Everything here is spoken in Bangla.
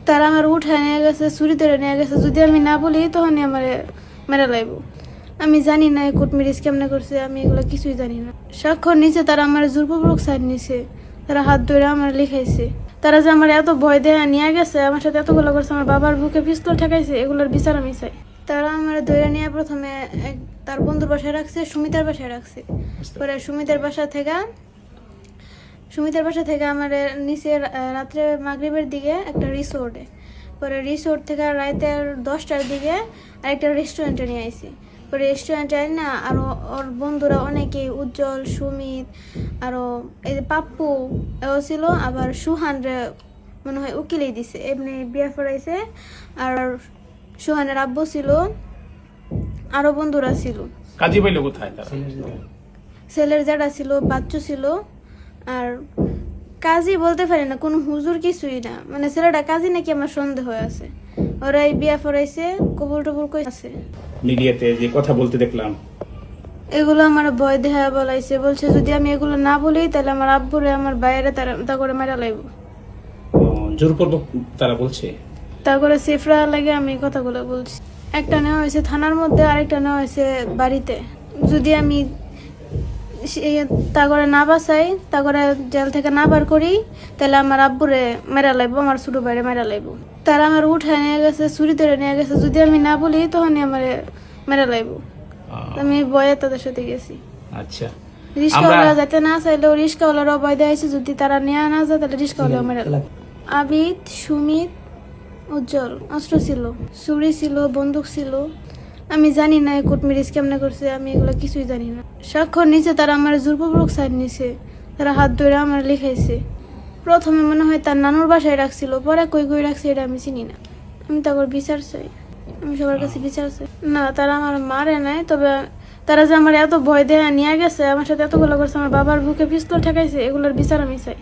তারা আমার উঠায় নিয়ে গেছে, চুরি ধরে নিয়ে গেছে। যদি আমি না বলি তখনই আমার মেরে লাইব। আমি জানি না এই কোর্ট ম্যারেজ কেমনে করছে, আমি এগুলো কিছুই জানি না। স্বাক্ষর নিচে তারা আমার জোরপূর্বক সাইড নিছে, তারা হাত ধরে আমার লিখাইছে। তারা যে আমার এত ভয় দেয়া নিয়ে গেছে, আমার সাথে এতগুলো করছে, আমার বাবার বুকে পিস্তল ঠেকাইছে, এগুলোর বিচার আমি চাই। তারা আমার ধরে নিয়ে প্রথমে তার বন্ধুর বাসায় রাখছে, সুমিতার বাসায় রাখছে। পরে সুমিতার বাসা থেকে আমার নিচে রাত্রে মাগরিবের দিকে একটা রিসোর্টে, পরে রিসোর্ট থেকে রাতের 10টার দিকে আরেকটা রেস্টুরেন্টে নিয়ে আইছি। পরে রেস্টুরেন্টে আই না, আরও ওর বন্ধুরা অনেকেই, উজ্জ্বল, সুমিত, আরও এই যে পাপ্পু এও ছিল, আবার সুহানরে মনে হয় উকিলেই দিছে, এমনি বিয়ে পড়াইছে। আর সুহানের আব্বু ছিল, আরও বন্ধুরা ছিল। কাজী পাইলো কোথায় তারা? ছেলের জ্যাঠা ছিল, বাচ্চু ছিল। আর কাজী বলতে পারি না, কোনো হুজুর কিছুই না, মানে ছেলেটা কাজী নাকি আমার সন্দেহ আছে। ওরা এই বিয়া পড়াইছে, কবুল টবুল কইছে। মিডিয়াতে যে কথা বলতে দেখলাম, এগুলো আমার ভয় দেহা বলাইছে, বলছে যদি আমি এগুলো না বলি তাহলে আমার আব্বুরে আমার বাইরে তা করে মেরা লাইব। জোরপূর্বক তারা বলছে। তা করে সেফরা লাগে আমি কথাগুলো বলছি। একটা নেওয়া হয়েছে থানার মধ্যে, আরেকটা নেওয়া হয়েছে বাড়িতে। যদি আমি তা করে না বাঁচাই, তা করে জেল থেকে না বার করি, তাহলে আমার আব্বুরে মেরা লাইব, আমার ছোট ভাইরে মেরা লাইব। তারা আমার উঠায় নিয়ে গেছে, চুরি ধরে নিয়ে গেছে। যদি আমি না বলি তখনই আমার মেরা লাইব। আমি ভয়ে তাদের সাথে গেছি। আচ্ছা, রিস্কাওয়ালা যাতে না চাইলেও রিস্কাওয়ালার অভয় দিয়েছে, যদি তারা নিয়ে না যায় তাহলে রিস্কাওয়ালা মেরা লাইব। আবিদ, সুমিত, উজ্জ্বল অস্ত্র ছিল, চুরি ছিল, বন্দুক ছিল। আমি জানি না এই কোর্ট ম্যারেজ কেমনে করছে, আমি এগুলো কিছুই জানি না। স্বাক্ষর নিচে তারা আমার জোরপূর্বক সাইড নিছে, তারা হাত ধরে আমার লিখাইছে। প্রথমে মনে হয় তার নানুর বাসায় রাখছিল, পরে কই রাখছে এটা আমি চিনি না। আমি তারপর বিচার চাই, আমি সবার কাছে বিচার চাই। না, তারা আমার মারে নাই, তবে তারা যে আমার এত ভয় দেয়া নিয়ে গেছে, আমার সাথে এতগুলো করছে, আমার বাবার বুকে পিস্তল ঠেকাইছে, এগুলোর বিচার আমি চাই।